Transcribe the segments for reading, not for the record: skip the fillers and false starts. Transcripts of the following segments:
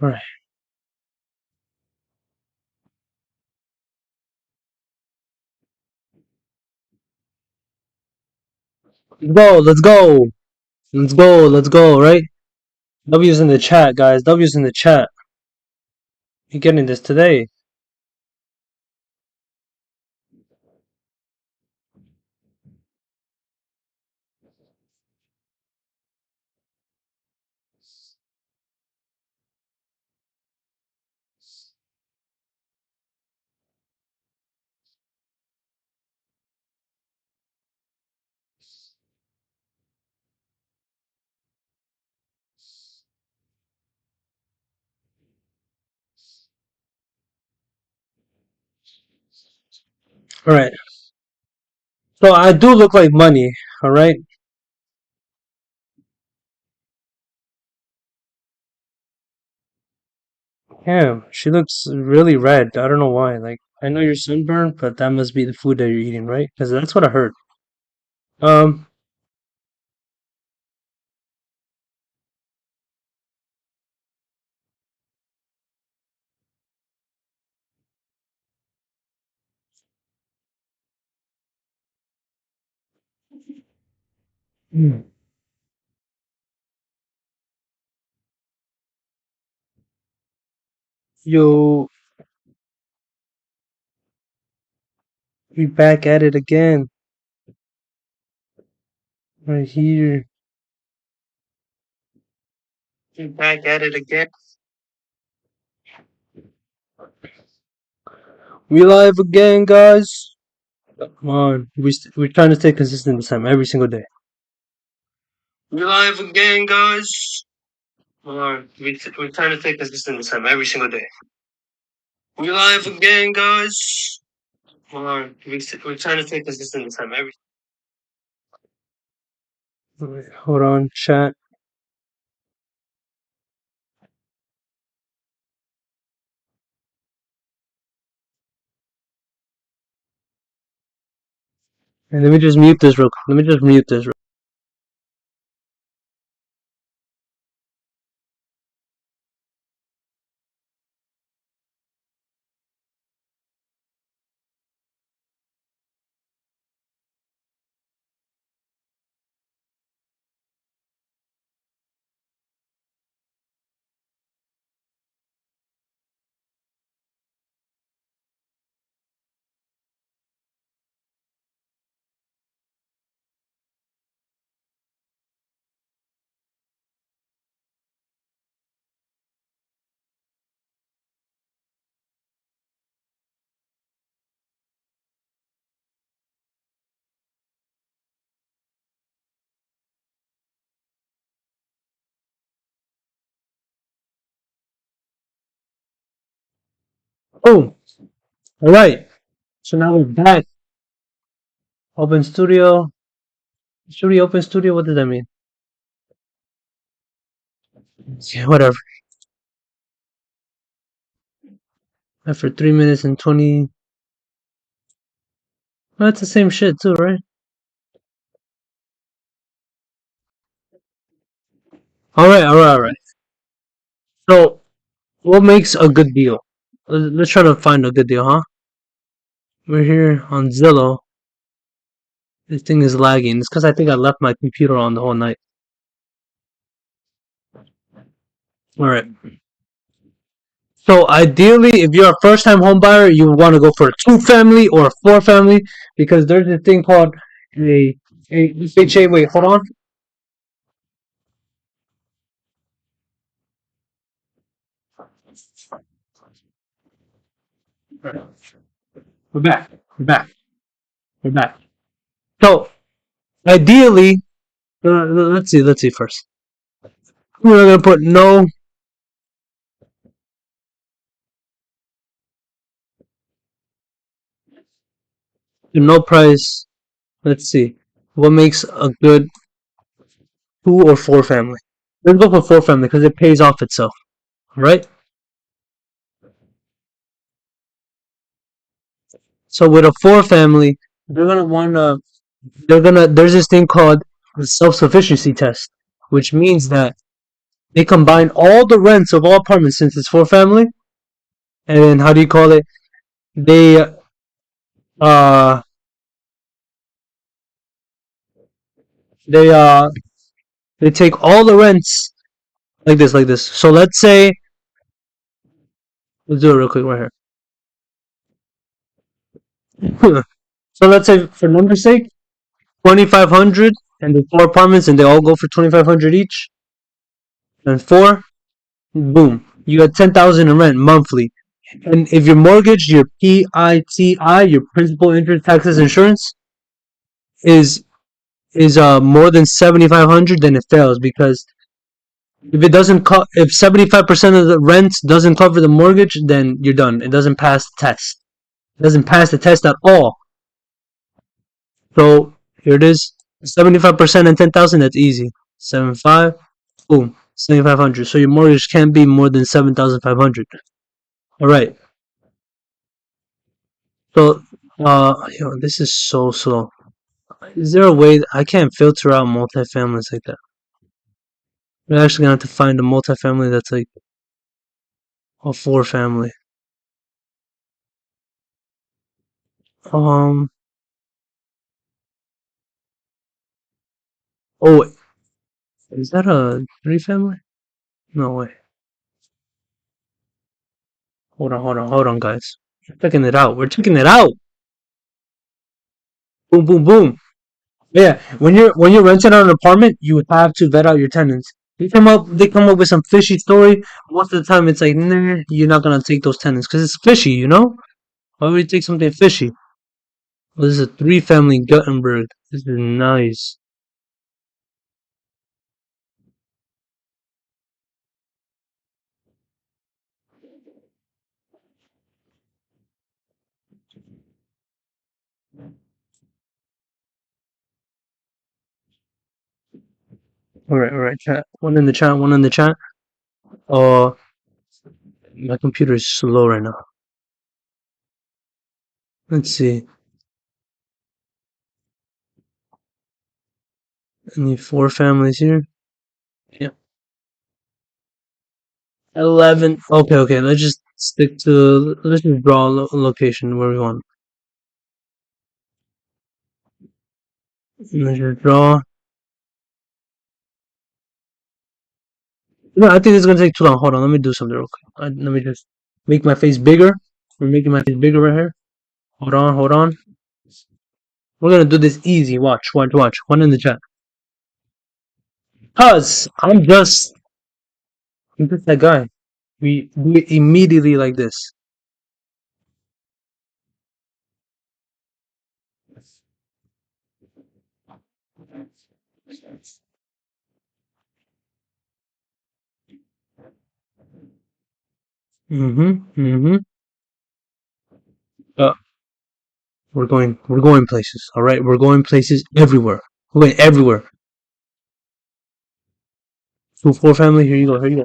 Alright. Let's go! Let's go, right? W's in the chat, guys. W's in the chat. You're getting this today. Alright. So I do look like money, alright? Damn, she looks really red. I don't know why. Like, I know you're sunburned, but that must be the food that you're eating, right? Because that's what I heard. Um, Hmm. Yo, we back at it again. Right here. We back at it again. We live again, guys. Come on. We're trying to stay consistent this time, every single day. We live again, guys. Come on. We're trying to stay consistent this time, every single day. We live again, guys. Come on. We're trying to stay consistent this time, every. Wait, hold on, chat. And let me just mute this real quick. Let me just mute this. Oh, all right. So now we're back. Open studio. Open studio. What does that mean? Yeah, whatever. After 3 minutes and 20. Well, that's the same shit too, right? All right. So, what makes a good deal? Let's try to find a good deal, huh? We're here on Zillow. This thing is lagging. It's because I think I left my computer on the whole night. All right. So ideally, if you're a first-time home buyer, you would want to go for a two-family or a four-family because there's this thing called a FHA. Wait, hold on. We're back. We're back. We're back. So ideally, let's see. Let's see first. We're gonna put no price. Let's see. What makes a good two or four family? Let's go for four family because it pays off itself. Right? So with a four family, they're gonna wanna there's this thing called the self-sufficiency test, which means that They combine all the rents of all apartments since it's four family, and then how do you call it? They uh they uh they take all the rents like this. So let's say let's do it real quick right here. So let's say for number's sake, 2,500, and there's four apartments, and they all go for 2,500 each, and four, boom, you got 10,000 in rent monthly. And if your mortgage, your PITI, your principal, interest, taxes, insurance, is more than 7,500, then it fails because if 75% of the rent doesn't cover the mortgage, then you're done. It doesn't pass the test. It doesn't pass the test at all. So here it is, 75% and 10,000. That's easy. 75, boom, 7,500. So your mortgage can't be more than 7,500. All right. So this is so slow. Is there a way I can't filter out multifamilies like that? We're actually gonna have to find a multifamily that's like a four family. Um. Oh, is that a three family? No way. Hold on, guys. We're checking it out. We're checking it out. Boom, boom, boom. Yeah, when you're renting out an apartment, you have to vet out your tenants. They come up with some fishy story. Most of the time, it's like, nah, you're not gonna take those tenants because it's fishy, you know. Why would you take something fishy? Well, this is a three family Guttenberg. This is nice. All right, chat. One in the chat. One in the chat. Uh, my computer is slow right now. Let's see. Any four families here? Yeah. 11. Okay, okay. Let's just stick to. Let's just draw a location where we want. Let's just draw. No, I think this is gonna take too long. Hold on, let me do something real quick. Let me just make my face bigger. We're making my face bigger right here. Hold on, hold on. We're gonna do this easy. Watch, watch, watch. One in the chat. Cause I'm just that guy. We do it immediately like this. Mm-hmm. Uh, we're going places. All right, we're going places everywhere. We're going everywhere. Two, four family. Here you go. Here you go.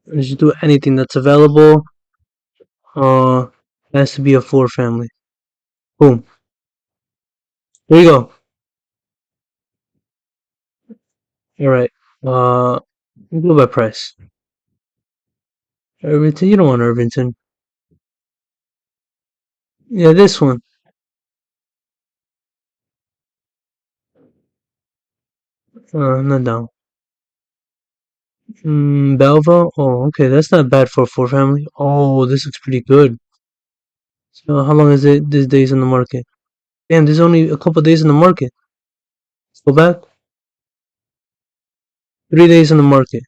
Let's just do anything that's available. Uh, has to be a four family. Boom. Here you go. All right. We'll go by price. Irvington. You don't want Irvington. Yeah, this one. Not down. Belva. Oh, okay. That's not bad for a four family. Oh, this looks pretty good. So how long is it? These days in the market? Damn, there's only a couple days in the market. Let's go back. 3 days in the market.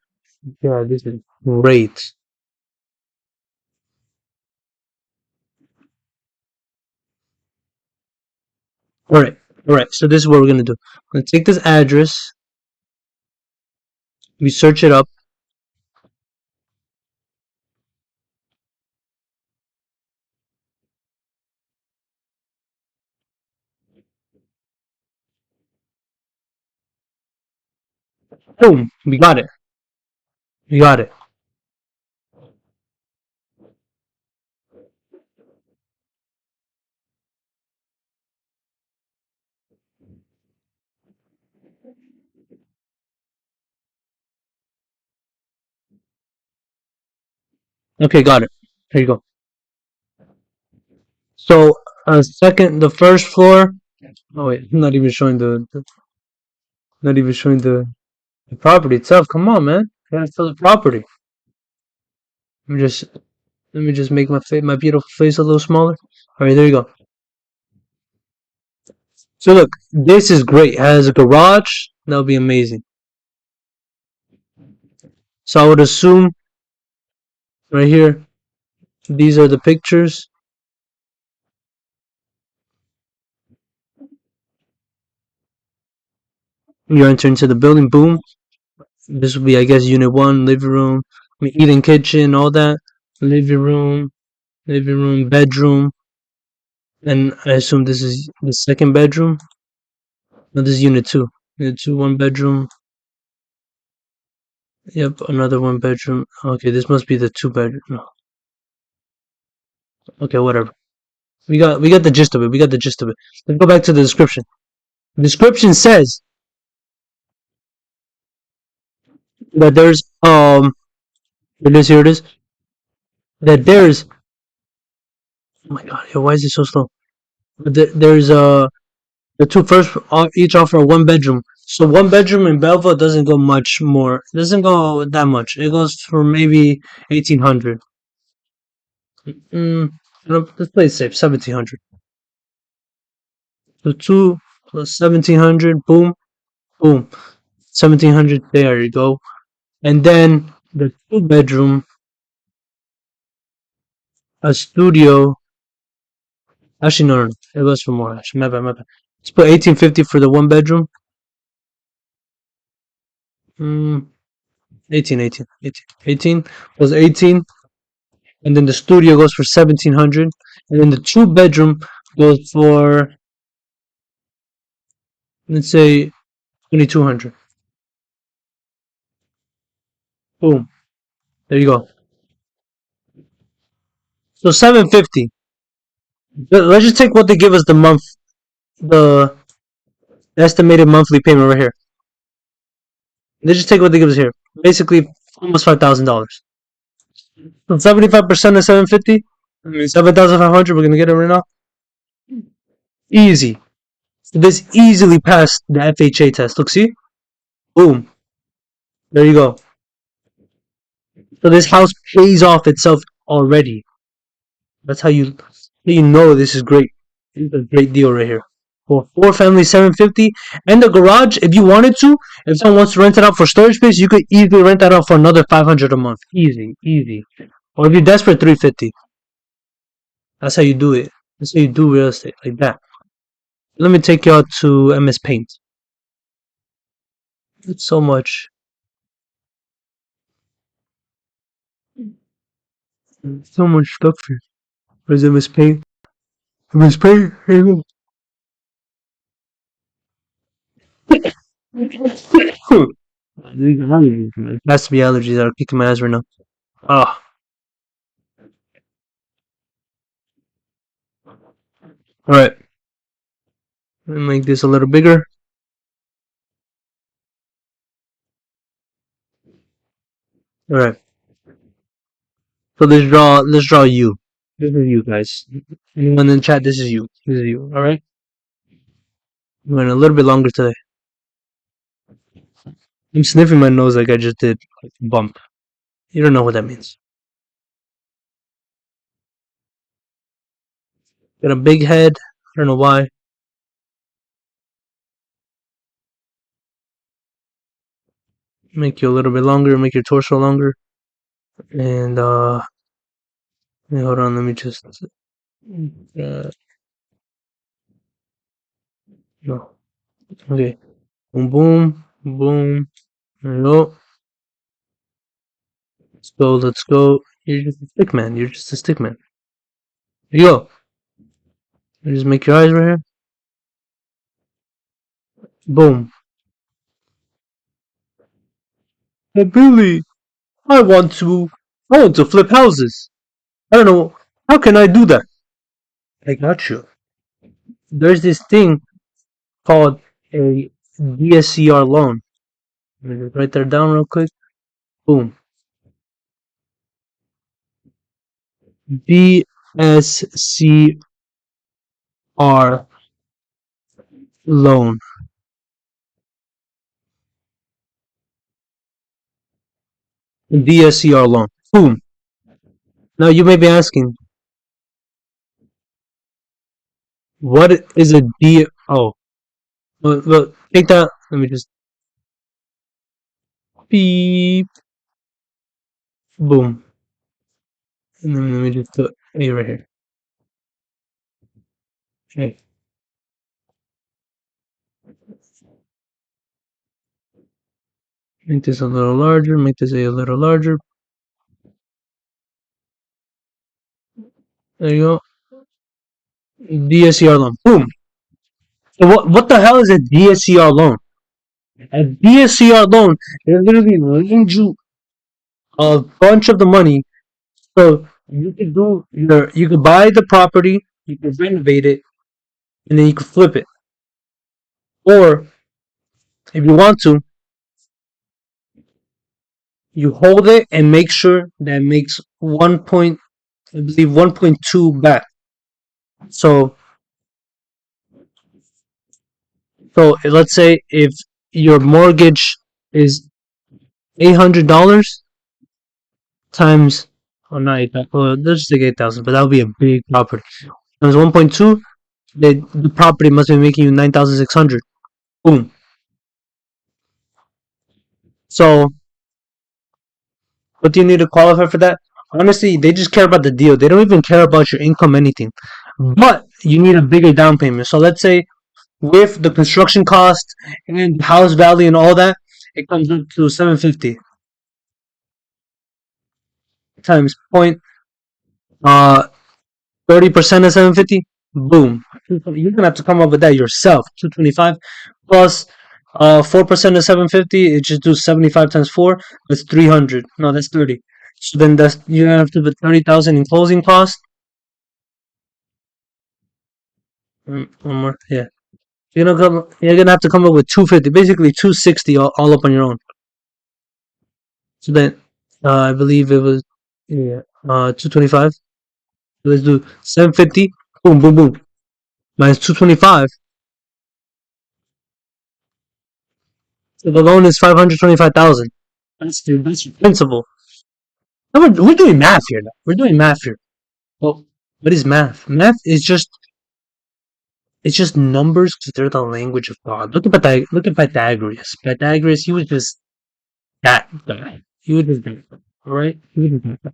Yeah, this is great. All right. All right. So this is what we're gonna do. I'm gonna take this address. We search it up. Boom. We got it. We got it. Okay, got it. Here you go. So, the first floor. Oh wait, I'm not even showing not even showing the property itself. Come on, man. Gotta show the property. Let me just let me just make my beautiful face a little smaller. All right, there you go. So look, this is great. It has a garage. That'll be amazing. So I would assume right here, these are the pictures. You enter into the building. Boom. This will be, I guess, unit one, living room, I mean, eating kitchen, all that. Living room, bedroom, and I assume this is the second bedroom. No, this is unit two. Unit two, one bedroom. Yep, another one bedroom. Okay, this must be the two bedroom. No. Okay, whatever. We got the gist of it. We got the gist of it. Let's go back to the description. The description says that there's here it is. That there's oh my god, yo, why is it so slow? There's the two first each offer a one bedroom. So one bedroom in Belleville doesn't go much more. It doesn't go that much. It goes for maybe 1800. Mm, let's play it safe. 1700. So two plus 1700. Boom, boom. 1700. There you go. And then the two bedroom, a studio. Actually, no, no, no. It goes for more. Actually, my bad, my bad. Let's put 1850 for the one bedroom. Mm, 18, 18, 18, 18 plus 18. And then the studio goes for 1700. And then the two bedroom goes for, let's say, 2200. Boom. There you go. So 750. Let's just take what they give us the estimated monthly payment right here. Let's just take what they give us here. Basically, almost $5,000. So 75% of 750. I mean, 7,500. We're gonna get it right now. Easy. This easily passed the FHA test. Look, see? Boom. There you go. So this house pays off itself already. That's how you know this is great. This is a great deal right here. For four families, 750, and the garage. If you wanted to, if someone wants to rent it out for storage space, you could easily rent that out for another 500 a month. Easy, easy. Or if you're desperate, 350. That's how you do it. That's how you do real estate like that. Let me take you out to MS Paint. It's so much, so much stuff here. Where's MS Paint? MS Paint. Here you go. These are allergies, man. It has to be allergies that are kicking my ass right now. Ah, all right. Let me make this a little bigger. All right. So let's draw you. This is you guys. Anyone in the chat, this is you. This is you. All right. We went a little bit longer today. I'm sniffing my nose like I just did like a bump. You don't know what that means. Got a big head. I don't know why. Make you a little bit longer. Make your torso longer. And hold on. Let me just. No. Okay. Boom, boom, boom. There you go. Let's go. Let's go. You're just a stick man. You're just a stick man. There you go. You just make your eyes right here. Boom. Hey Billy, I want to flip houses. I don't know. How can I do that? I got you. There's this thing called a DSCR loan. Let me just write that down real quick. Boom. DSCR loan. DSCR loan. Boom. Now you may be asking, what is a D? Oh, well, take that. Let me just beep. Boom. And then let me just put A right here. Okay. Make this a little larger. Make this a little larger. There you go. DSCR loan. Boom. So what the hell is a DSCR loan? A DSCR loan is literally lend you a bunch of the money so you could buy the property, you could renovate it, and then you could flip it. Or if you want to, you hold it and make sure that it makes I believe 1.2 back. So let's say if your mortgage is $800 times, oh not 8,000, well, let's just take 8,000, but that would be a big property. Times 1.2, the property must be making you 9,600. Boom. So what do you need to qualify for that? Honestly, they just care about the deal. They don't even care about your income, anything. But you need a bigger down payment. So let's say with the construction cost and house value and all that, it comes up to 750 times point 30% of 750. Boom. You're gonna have to come up with that yourself. 225 plus 4% of 750. It just do 75 times 4. That's 300. No, that's 30. So then you're gonna have to put 30,000 in closing cost. One more. Yeah. You're gonna have to come up with 250, basically 260 all up on your own. So then, I believe it was, yeah, 225. Let's do 750. Boom, boom, boom. Minus 225. So the loan is 525,000. That's your principal. No, we're doing math here now. We're doing math here. Well, what is math? Math is just it's just numbers because they're the language of God. Look at Pythagoras. Pythagoras, he was just that guy. He was just that guy. All right, he was just that guy.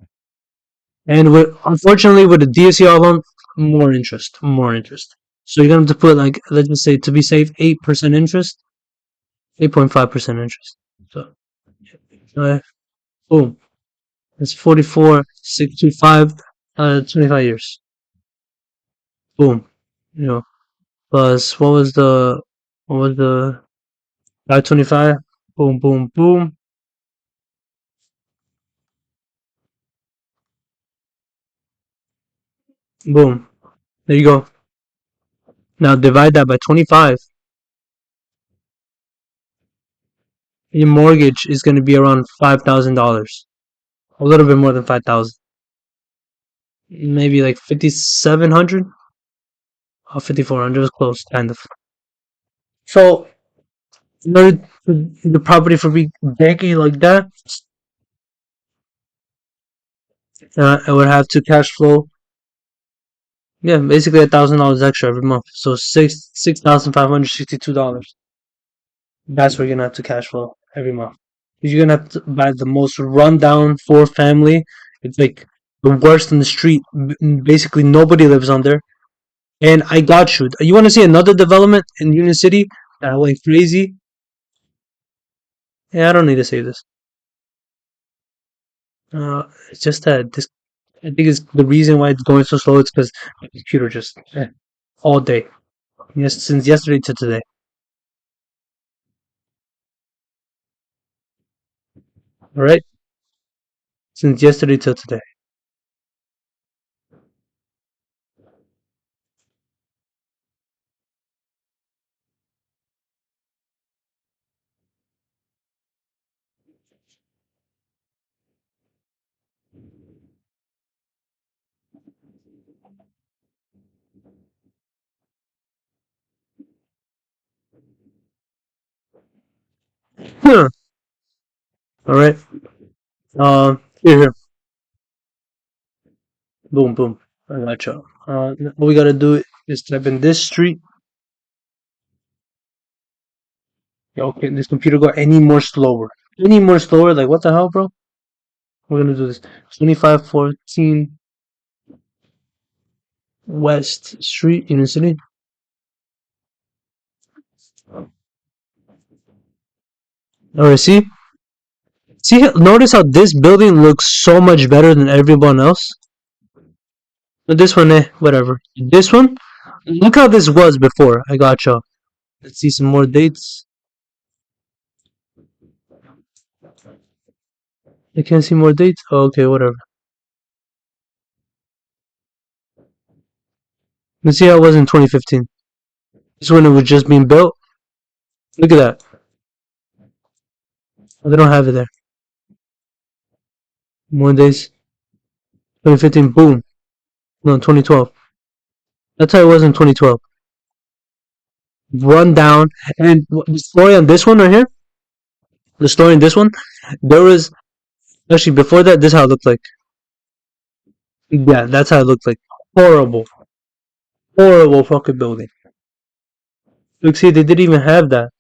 And unfortunately with the DSCR loan, more interest. So you're gonna have to put like let's just say to be safe, 8% interest, 8.5% interest. So boom, it's 44,625, 25 years. Boom, you know. Plus what was the 525? Boom, boom, boom, boom. There you go. Now divide that by 25. Your mortgage is going to be around $5,000. A little bit more than 5,000. Maybe like 5,700 or 5,400 was close, kind of. So, in order for the property for be banking like that, I would have to cash flow. Yeah, basically $1,000 extra every month. So $6,562. That's where you're gonna have to cash flow every month. You're gonna have to buy the most rundown four family. It's like the worst in the street. Basically, nobody lives on there. And I got you. You want to see another development in Union City that went crazy? Yeah, I don't need to say this. It's just that this. I think it's the reason why it's going so slow. It's because my computer just all day. Yes, since yesterday to today. All right, since yesterday till today. All right. Here. Boom, boom. I gotcha. What we gotta do is type in this street. Yeah, okay, this computer go any more slower. Any more slower? Like what the hell, bro? We're gonna do this. 2514 West Street, Union City. Alright, see? See, notice how this building looks so much better than everyone else? But this one, whatever. This one, look how this was before. I gotcha. Let's see some more dates. I can't see more dates? Oh, okay, whatever. Let's see how it was in 2015. This one, it was just being built. Look at that. Oh, they don't have it there. More days. 2015, boom. No, 2012. That's how it was in 2012. Run down. And the story on this one right here, the story in this one, there was actually before that. This is how it looked like. Yeah, that's how it looked like. Horrible, horrible fucking building. Look, see, they didn't even have that.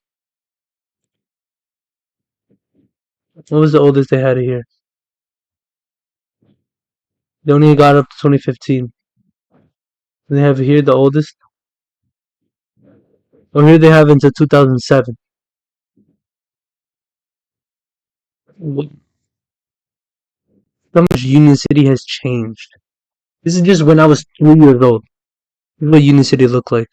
What was the oldest they had here? They only got up to 2015. They have here the oldest. Oh, here they have into 2007. How much Union City has changed. This is just when I was 3 years old. This is what Union City looked like.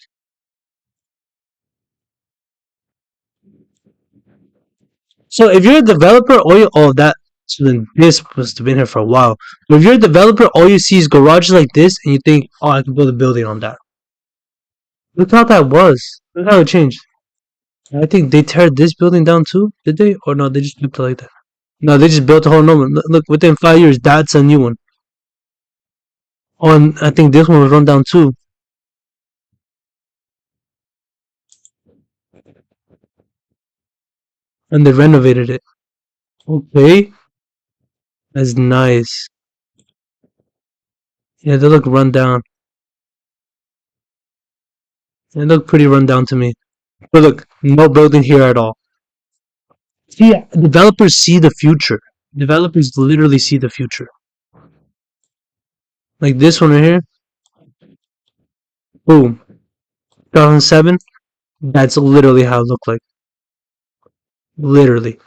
So if you're a developer, all that, so then this must have been here for a while. But if you're a developer, all you see is garages like this, and you think, oh, I can build a building on that. Look how that was. Look how it changed. I think they tear this building down too, did they? Or no, they just built it like that. No, they just built a whole new one. Look, within 5 years, that's a new one. Oh, and I think this one was run down too. And they renovated it. Okay. That's nice. Yeah, they look run down. They look pretty run down to me. But look, no building here at all. See, developers see the future. Developers literally see the future. Like this one right here. Boom. 2007. That's literally how it looked like. Literally.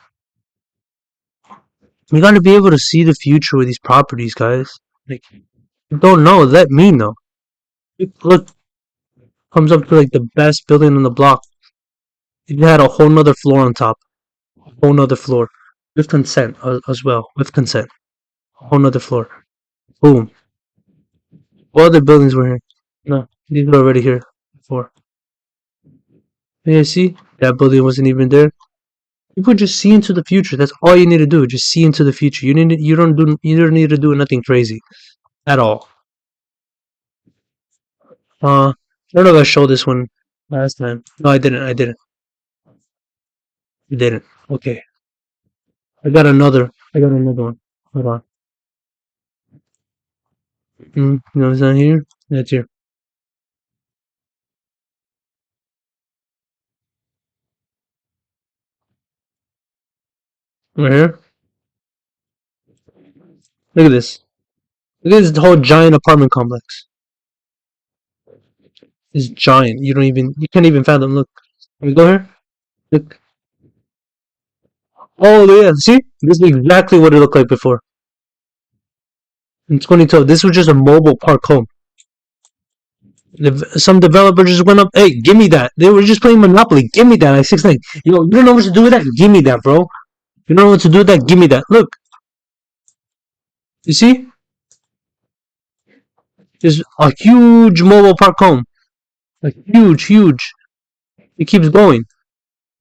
We gotta be able to see the future with these properties, guys. Like, you don't know. Let me know. Look, comes up to like the best building on the block. It had a whole nother floor on top. A whole nother floor. With consent as well. With consent. A whole nother floor. Boom. What other buildings were here? No, these were already here before. Yeah, see? That building wasn't even there. People just see into the future. That's all you need to do. Just see into the future. You don't need to do nothing crazy at all. I don't know if I showed this one last time. No, I didn't. I didn't. Okay. I got another one. Hold on. No, it's not here. That's here. Right here. Look at this. Look at this whole giant apartment complex. It's giant. You can't even fathom. Look. Let me go here. Look. Oh, yeah. See? This is exactly what it looked like before. In 2012, this was just a mobile park home. Some developer just went up, hey, give me that. They were just playing Monopoly. Give me that. Like 6 Yo, you don't know what to do with that? Give me that, bro. You don't know what to do with that? Give me that. Look. You see? There's a huge mobile park home. Like huge, huge. It keeps going.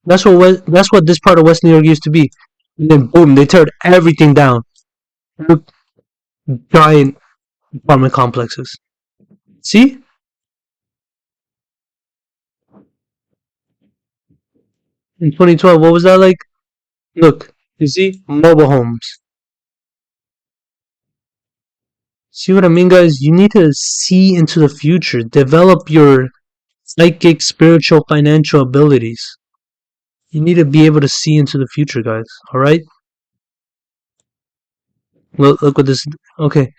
That's what this part of West New York used to be. And then boom, they turned everything down. Look, giant apartment complexes. See? In 2012, what was that like? Look, you see mobile homes. See what I mean, guys? You need to see into the future. Develop your psychic, spiritual, financial abilities. You need to be able to see into the future, guys. All right? Look what this. Okay,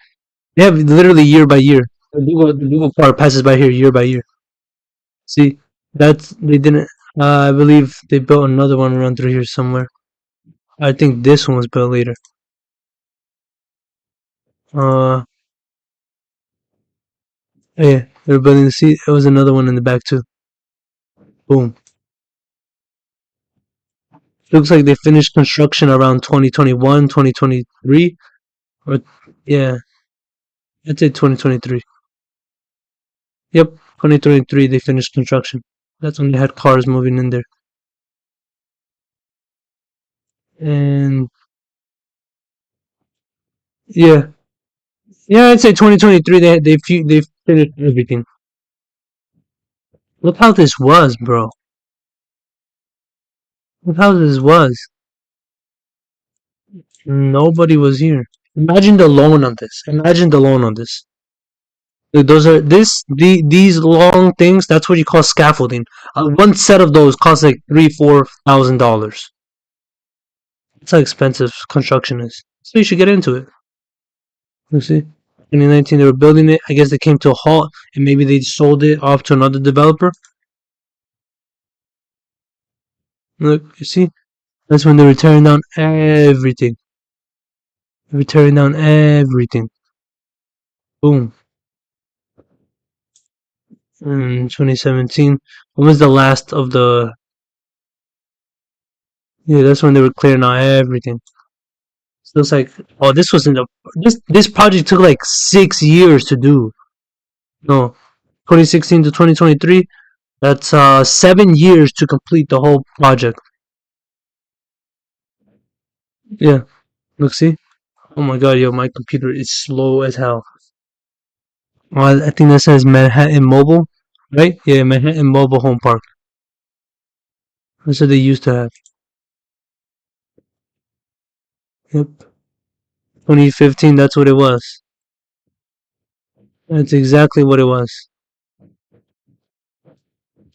they have literally year by year. The Google part passes by here year by year. See, that's they didn't. I believe they built another one around through here somewhere. I think this one was built later. Uh, yeah, they're building the seat. There was another one in the back too. Boom. Looks like they finished construction around 2021, 2023. Or yeah, I'd say 2023. Yep, 2023 they finished construction. That's when they had cars moving in there. And yeah, yeah, I'd say 2023 they finished everything. Look how this was, bro. Look how this was. Nobody was here. Imagine the loan on this. Imagine the loan on this. Like, those are these long things. That's what you call scaffolding. One set of those costs like $3,000 to $4,000. That's how expensive construction is. So you should get into it. You see, 2019 they were building it. I guess they came to a halt, and maybe they sold it off to another developer. Look, you see, that's when they were tearing down everything. They were tearing down everything. Boom. In 2017, what was the last of the? Yeah, that's when they were clearing out everything. So it's like, oh, this wasn't a this project took like 6 years to do. No, 2016 to 2023. That's 7 years to complete the whole project. Yeah, look, see. Oh my god, yo, my computer is slow as hell. Well, I think that says Manhattan Mobile, right? Yeah, Manhattan Mobile Home Park. That's what they used to have. Yep, 2015. That's what it was. That's exactly what it was.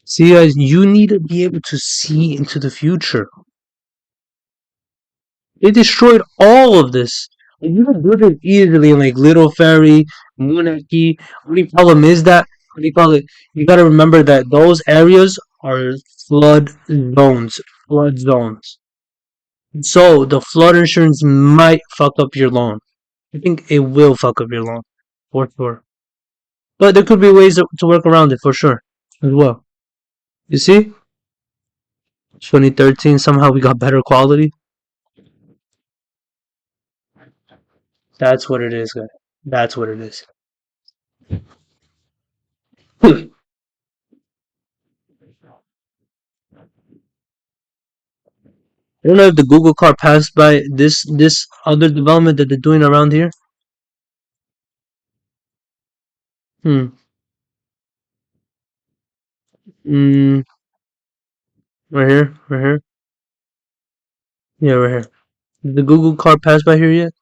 See, guys, you need to be able to see into the future. They destroyed all of this. Like, you can build it easily in like Little Ferry, Moonaki. Only problem is that what do you call it? You gotta remember that those areas are flood zones. Flood zones. So the flood insurance might fuck up your loan. I think it will fuck up your loan. For sure. But there could be ways to work around it for sure. As well. You see? 2013 somehow we got better quality. That's what it is, guys. That's what it is. I don't know if the Google car passed by this other development that they're doing around here. Hmm. Mm, right here, right here. Yeah, right here. Did the Google car pass by here yet?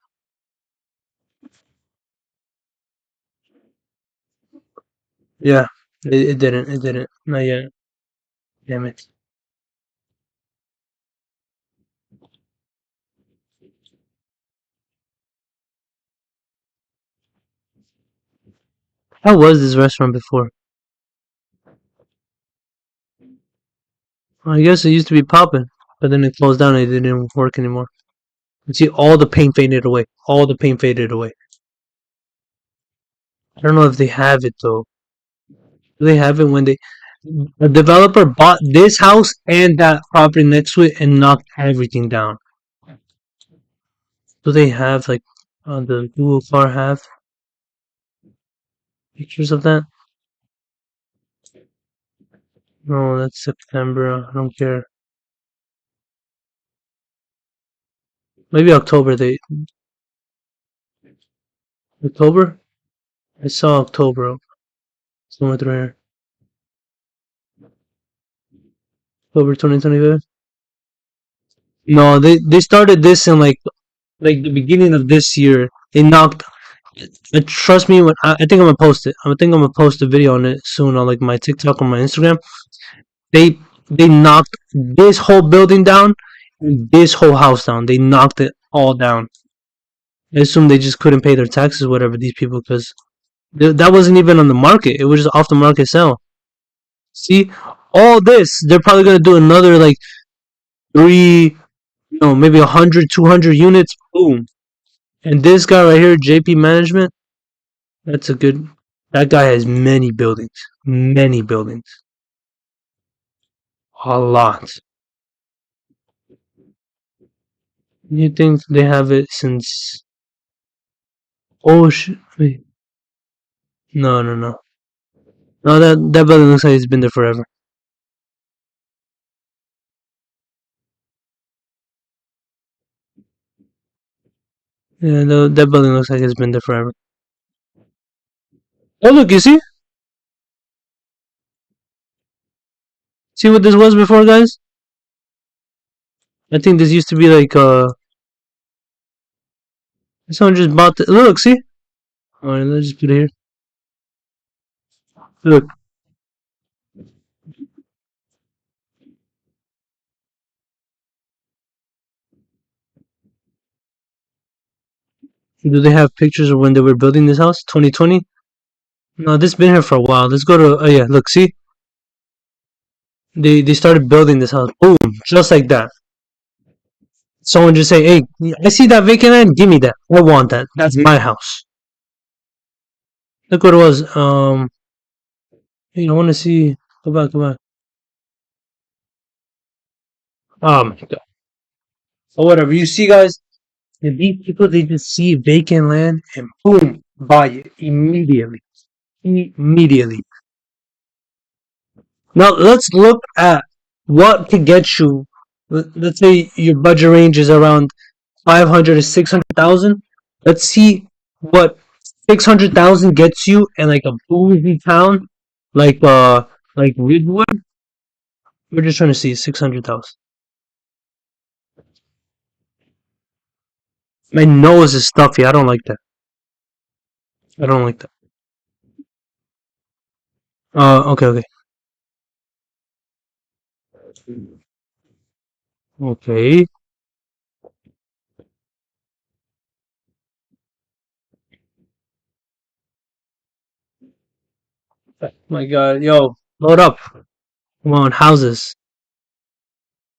Yeah. It didn't. It didn't. Not yet. Damn it. How was this restaurant before? I guess it used to be popping, but then it closed down and it didn't work anymore. You see, all the paint faded away. All the paint faded away. I don't know if they have it though. Do they have it when they the developer bought this house and that property next to it and knocked everything down? Do they have like the Google car have pictures of that? No, that's September. I don't care. Maybe October. They October. I saw October somewhere through here. October 2025. No, they started this in like the beginning of this year. They knocked. Trust me, when I think I'm gonna post it. I think I'm gonna post a video on it soon on like my TikTok or my Instagram. They they knocked this whole building down, and this whole house down. They knocked it all down. I assume they just couldn't pay their taxes, whatever these people, because that wasn't even on the market. It was just off the market sale. See, all this, they're probably gonna do another like three, maybe 100, 200 units. Boom. And this guy right here, JP Management, that's a good. That guy has many buildings, many buildings, a lot. You think they have it since? Oh wait, no, no, no, no. That building looks like it's been there forever. Yeah, that building looks like it's been there forever. Oh look, you see what this was before, guys? I think this used to be like someone just bought the look. See, all right, let's just put it here. Look, do they have pictures of when they were building this house? 2020. No, this been here for a while. Let's go to. Oh yeah, look, see, they started building this house. Boom, just like that. Someone just say, "Hey, I see that vacant land. Give me that. I want that. That's my house." Look what it was. Hey, I want to see. Go back, go back. Oh my god. Or whatever. You see, guys, and these people they just see vacant land and boom, buy it immediately. Immediately. Now let's look at what could get you. Let's say your budget range is around 500 to 600,000. Let's see what 600,000 gets you in like a bougie town, like Ridgewood. We're just trying to see 600,000. My nose is stuffy. I don't like that. I don't like that. Okay, okay, okay. My God, yo, load up. Come on, houses,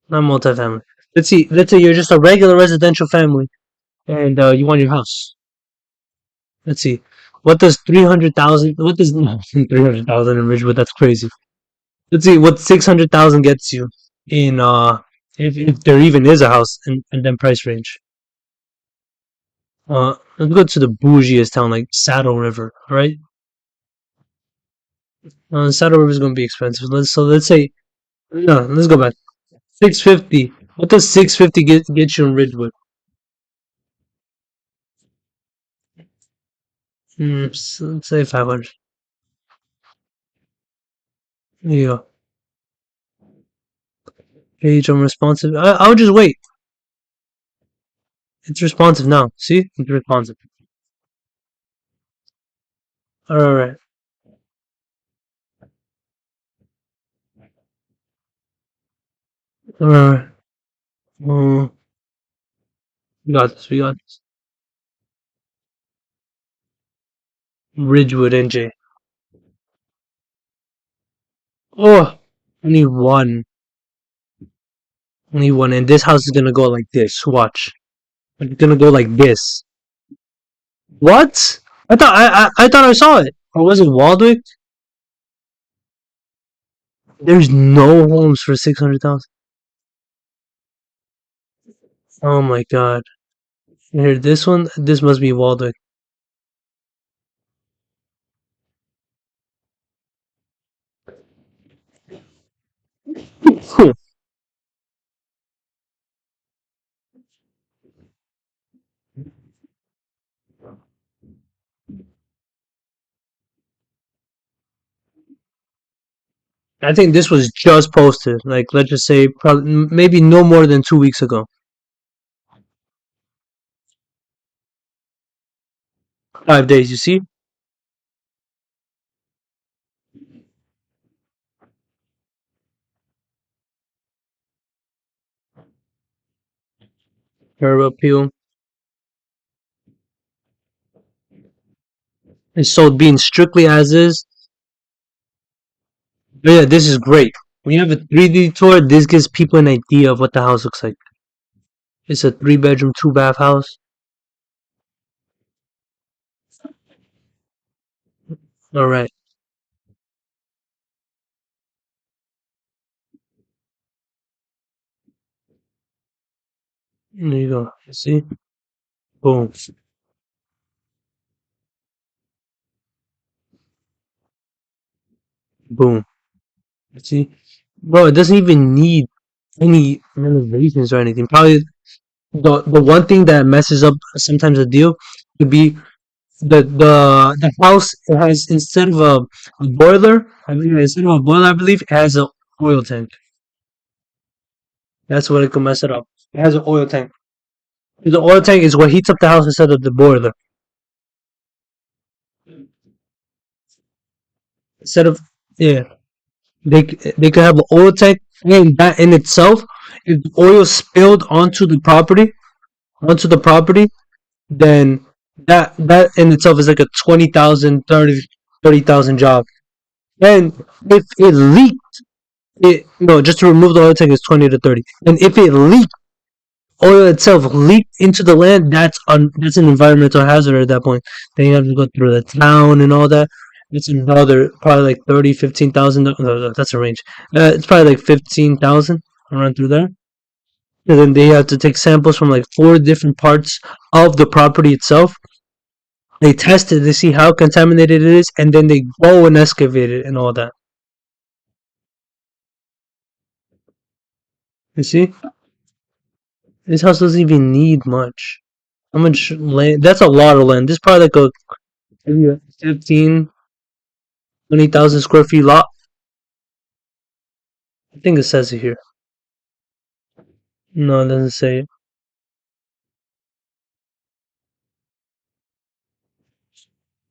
not multifamily. Let's see. Let's say you're just a regular residential family, and you want your house. Let's see. What does 300,000? What does no, 300,000 in Ridgewood? That's crazy. Let's see what 600,000 gets you in if there even is a house in them price range. Let's go to the bougiest town like Saddle River. All right, Saddle River is gonna be expensive. Let's say no. Let's go back. 650. What does 650 get you in Ridgewood? Let's say 500. Yeah. Page unresponsive. I would just wait. It's responsive now. See? It's responsive. Alright. Alright. Uh, we got this. We got this. Ridgewood, NJ. Oh! I need one. I need one. And this house is gonna go like this. Watch. It's gonna go like this. What? I thought I saw it. Or was it Waldwick? There's no homes for 600,000. Oh my god. Here, this one, this must be Waldwick. I think this was just posted. Like, let's just say, probably maybe no more than 2 weeks ago. 5 days. You see, her appeal is sold being strictly as is. But yeah, this is great. When you have a 3D tour, this gives people an idea of what the house looks like. It's a 3 bedroom, 2 bath house. All right, there you go. You see, boom, boom. You see, bro, it doesn't even need any renovations or anything. Probably the one thing that messes up sometimes a deal could be the house. It has instead of a boiler, I mean instead of a boiler, I believe it has a oil tank. That's what it could mess it up. It has an oil tank. The oil tank is what heats up the house instead of the boiler. Instead of yeah, they could have an oil tank, and that in itself, if the oil spilled onto the property, then that in itself is like a 20,000, 30,000 job. And if it leaked, it no, just to remove the oil tank is 20 to 30. And if it leaked, oil itself leaked into the land, that's an environmental hazard at that point. Then you have to go through the town and all that. It's another probably like 30, 15,000. No, that's a range. It's probably like 15,000 around through there. And then they have to take samples from like 4 different parts of the property itself. They test it to see how contaminated it is, and then they go and excavate it and all that. You see, this house doesn't even need much. How much land? That's a lot of land. This is probably like a maybe a 15, 20,000 square feet lot. I think it says it here. No, it doesn't say it.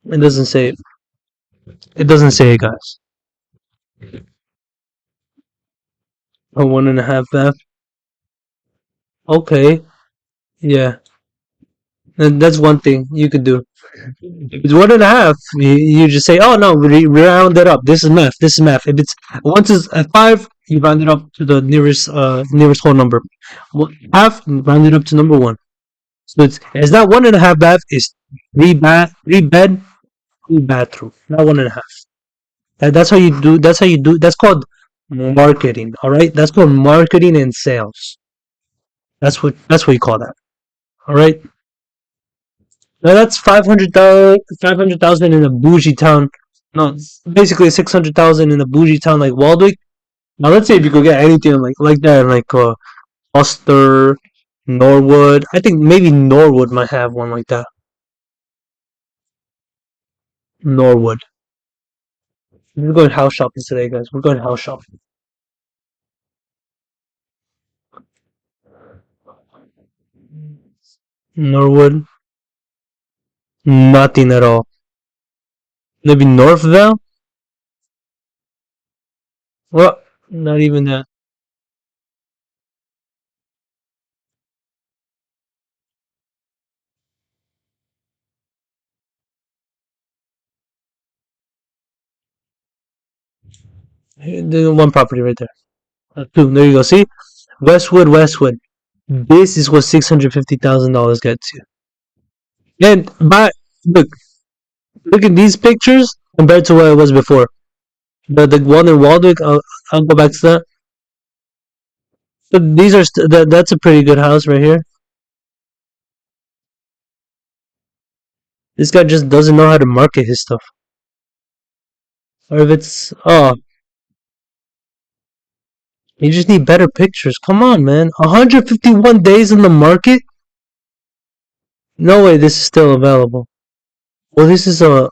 It doesn't say it. It doesn't say it, guys. A 1.5 bath. Okay, yeah, and that's one thing you could do. If it's 1.5, you just say, "Oh no, we round it up. This is math. This is math." If it's once it's at 5, you round it up to the nearest whole number. Half, round it up to number one. So it's not 1.5 bath. It's 3 bed, 2 bathroom. Not 1.5. That's how you do. That's how you do. That's called marketing. All right. That's called marketing and sales. That's what you call that. All right. Now that's 500,000 in a bougie town. No, it's basically 600,000 in a bougie town like Waldwick. Now let's say if you could get anything like that in like Ulster, Norwood. I think maybe Norwood might have one like that. Norwood. We're going house shopping today, guys. We're going house shopping. Norwood. Nothing at all. Maybe Northville. Well, not even that. There's one property right there. Two. There you go. See, Westwood, Westwood. This is what $650,000 gets you. And but look, look at these pictures compared to what it was before. The one in Waldwick. I'll go back to that. So these are that's a pretty good house right here. This guy just doesn't know how to market his stuff. Or if it's you just need better pictures. Come on, man. 151 days in the market? No way this is still available. Well, this is a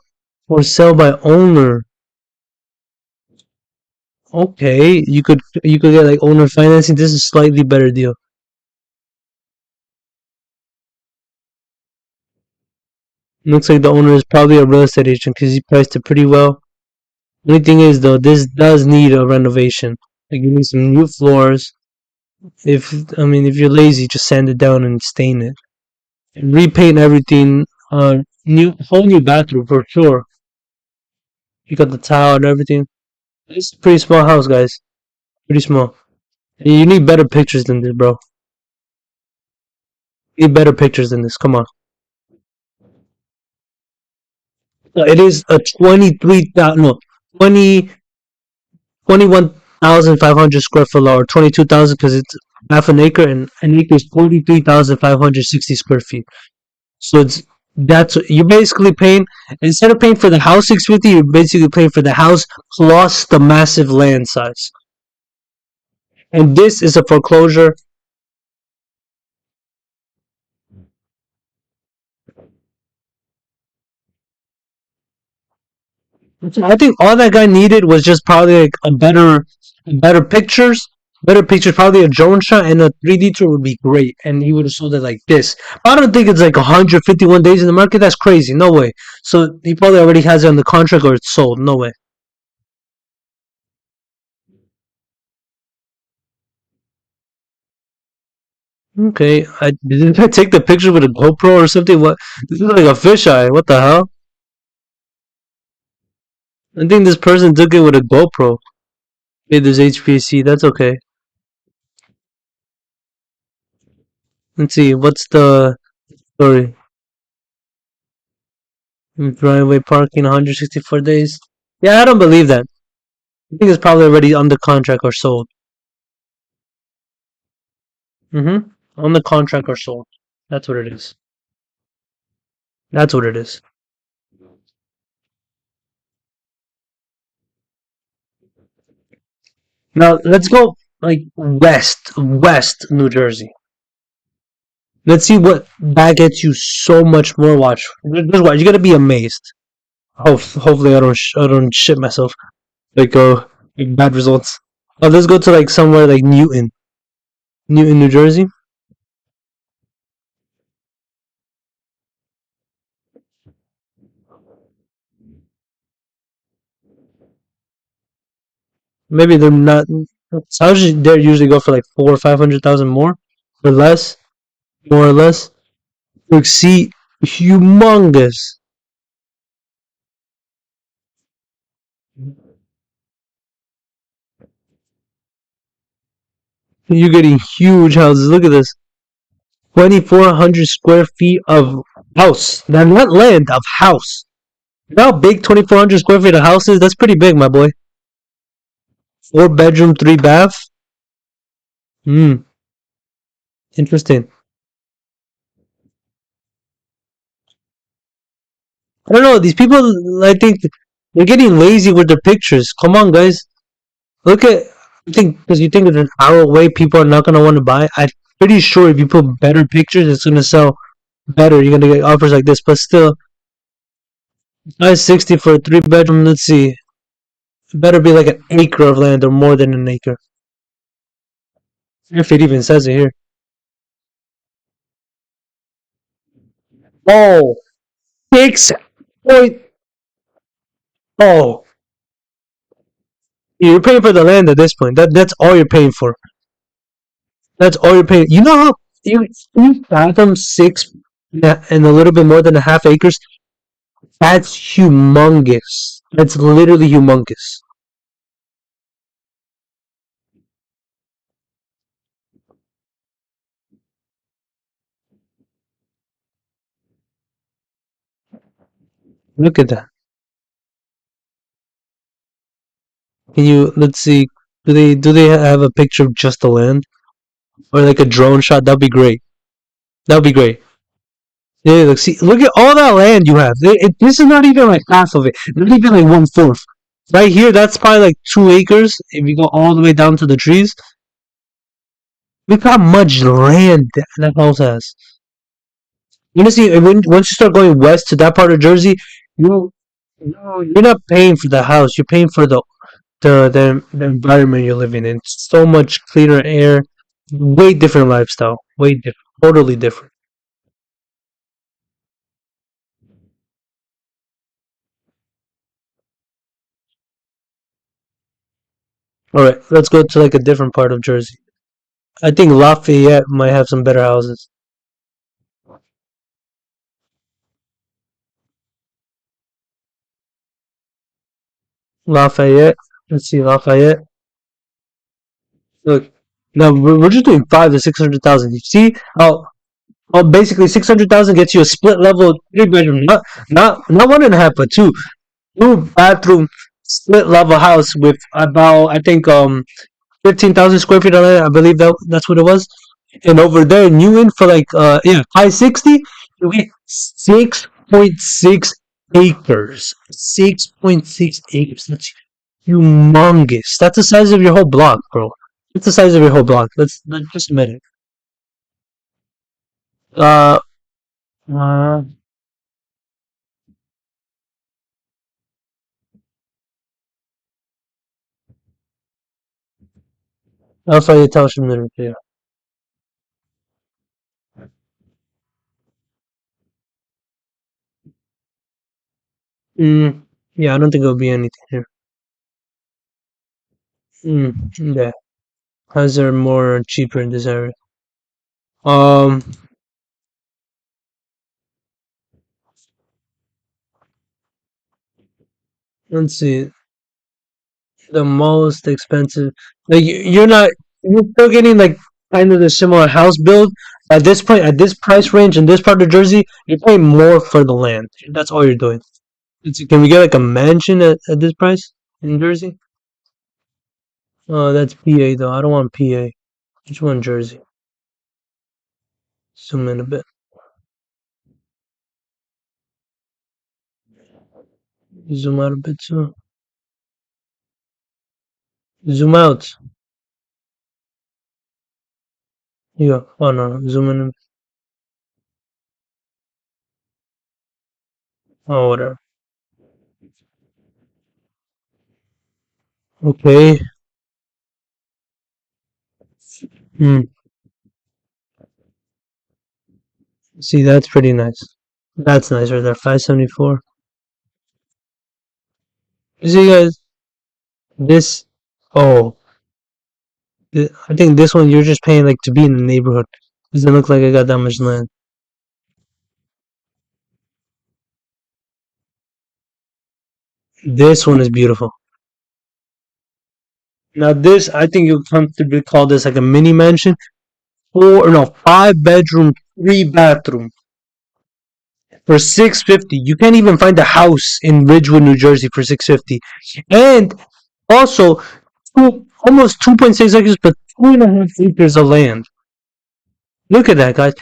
for sale by owner. Okay, you could get like owner financing. This is a slightly better deal. Looks like the owner is probably a real estate agent because he priced it pretty well. Only thing is though, this does need a renovation. Like you need some new floors. If you're lazy, just sand it down and stain it. And repaint everything. New whole new bathroom for sure. You got the tile and everything. It's a pretty small house, guys. Pretty small. And you need better pictures than this, bro. You need better pictures than this. Come on. It is a 23,000, no, 20, 21,500 square foot lot, or 22,000 because it's half an acre, and an acre is 43,560 square feet. So that's you're basically paying, instead of paying for the house 650, you're basically paying for the house plus the massive land size. And this is a foreclosure. I think all that guy needed was just probably like better pictures. Probably a drone shot and a 3D tour would be great, and he would have sold it like this. I don't think it's like 151 days in the market. That's crazy. No way. So he probably already has it on the contract or it's sold. No way. Okay, did I take the picture with a GoPro or something? What? This is like a fisheye. What the hell? I think this person took it with a GoPro. Hey, there's HPC. That's okay. Let's see. What's the story? Driveway parking 164 days. Yeah, I don't believe that. I think it's probably already under contract or sold. Mm-hmm. On the contract or sold. That's what it is. That's what it is. Now let's go like west New Jersey. Let's see what that gets you so much more. Watch. Just watch. You're gonna be amazed. Hopefully I don't shit myself. Like like bad results. Oh, let's go to like somewhere like Newton, New Jersey. Maybe they're not. Houses there usually go for like 400,000 or 500,000 more, or less, more or less. Like, see, humongous. You're getting huge houses. Look at this, 2,400 square feet of house. Now, not land, of house. You know how big 2,400 square feet of house is? That's pretty big, my boy. 4 bedroom, 3 bath. Hmm, interesting. I don't know. These people, I think, they're getting lazy with their pictures. Come on, guys. Look at, I think, because you think it's an hour away, people are not going to want to buy. I'm pretty sure if you put better pictures, it's going to sell better. You're going to get offers like this. But still, 560 for a 3 bedroom. Let's see. It better be like an acre of land or more than an acre. If it even says it here. Oh, 6 point. Oh, you're paying for the land at this point. That's all you're paying for. That's all you're paying. You know how you fathom six and a little bit more than a half acres? That's humongous. That's literally humongous. Look at that. Can you let's see? Do they have a picture of just the land or like a drone shot? That'd be great. That'd be great. Yeah, look at all that land you have. This is not even like half of it. Not even like 1/4. Right here, that's probably like 2 acres. If you go all the way down to the trees, look how much land that house has. Honestly, once you start going west to that part of Jersey, you you're not paying for the house. You're paying for the environment you're living in. So much cleaner air, way different lifestyle, way different, totally different. All right, let's go to like a different part of Jersey. I think Lafayette might have some better houses. Lafayette. Let's see, Lafayette. Look, no, we're just doing 5 to 600,000. You see how basically 600,000 gets you a split level 3 bedroom, not one and a half, but two bathroom split level house with about I think 15,000 square feet of land. I believe that's what it was. And over there, new in for like 560, you get 6.6 acres. 6.6 acres. That's humongous. That's the size of your whole block, bro. That's the size of your whole block. Let's just admit it. Uh, uh Lafayette Township Middle. Yeah. Mm, yeah, I don't think it'll be anything here. Yeah. Houses are more cheaper in this area. Um, let's see. The most expensive. Like you're still getting like kind of the similar house build. At this point, at this price range in this part of Jersey, you're paying more for the land. That's all you're doing. Can we get like a mansion at this price in Jersey? Oh, that's PA though. I don't want PA. I just want Jersey. Zoom in a bit. Zoom out a bit too. Zoom out. Yeah. Oh no, no. Zoom in. Oh, whatever. Okay. Hmm. See, that's pretty nice. That's nice right there. 574. You see, guys, this. Oh, I think this one you're just paying like to be in the neighborhood. Doesn't look like I got that much land. This one is beautiful. Now this, I think you'll comfortably call this like a mini mansion. Four, no, 5 bedroom, 3 bathroom for 650. You can't even find a house in Ridgewood, New Jersey for 650. And also, almost 2.6 acres, but 2.5 acres of land. Look at that, guys.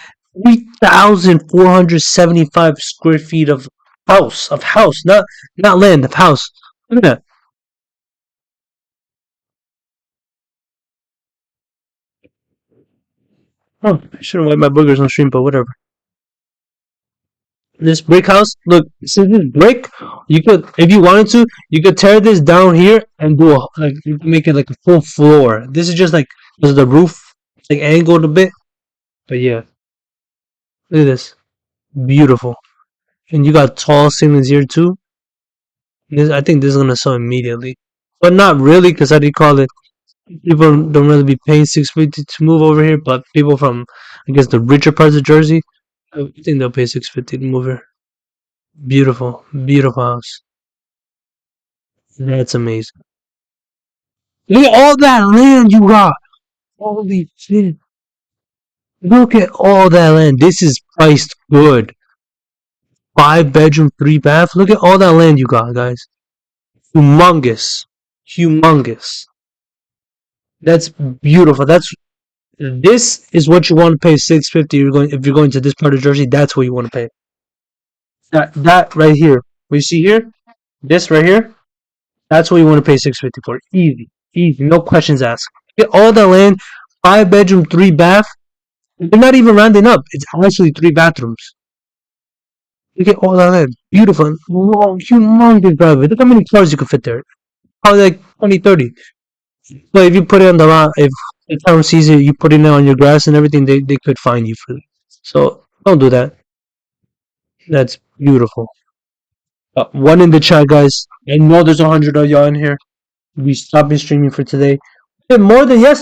3,475 square feet of house, not land, of house. Look at that. Oh, I shouldn't wipe my boogers on stream, but whatever. This brick house, look, since this brick, you could, if you wanted to, you could tear this down here and do like, you can make it like a full floor. This is just like, this is the roof, like angled a bit. But yeah, look at this. Beautiful. And you got tall ceilings here too. I think this is gonna sell immediately. But not really, because how do you call it? People don't really be paying 650 to move over here, but people from I guess the richer parts of Jersey, I think they'll pay 650 to move here. Beautiful, beautiful house. That's amazing. Look at all that land you got. Holy shit! Look at all that land. This is priced good. 5 bedroom, 3 bath. Look at all that land you got, guys. Humongous, humongous. That's beautiful. This is what you want to pay 650. You're going if you're going to this part of Jersey. That's what you want to pay. That right here. What you see here? This right here. That's what you want to pay 650 for. Easy, easy. No questions asked. Get all the land. 5 bedroom, 3 bath. They're not even rounding up. It's actually 3 bathrooms. You get all that land. Beautiful. Long, humongous driveway. Look how many cars you could fit there. Probably like 20, 30. But if you put it on the lot, if the town sees it, you put it on your grass and everything, they could fine you for it. So don't do that. That's beautiful. One in the chat, guys. I know there's 100 of y'all in here. We stopped streaming for today. More than yesterday.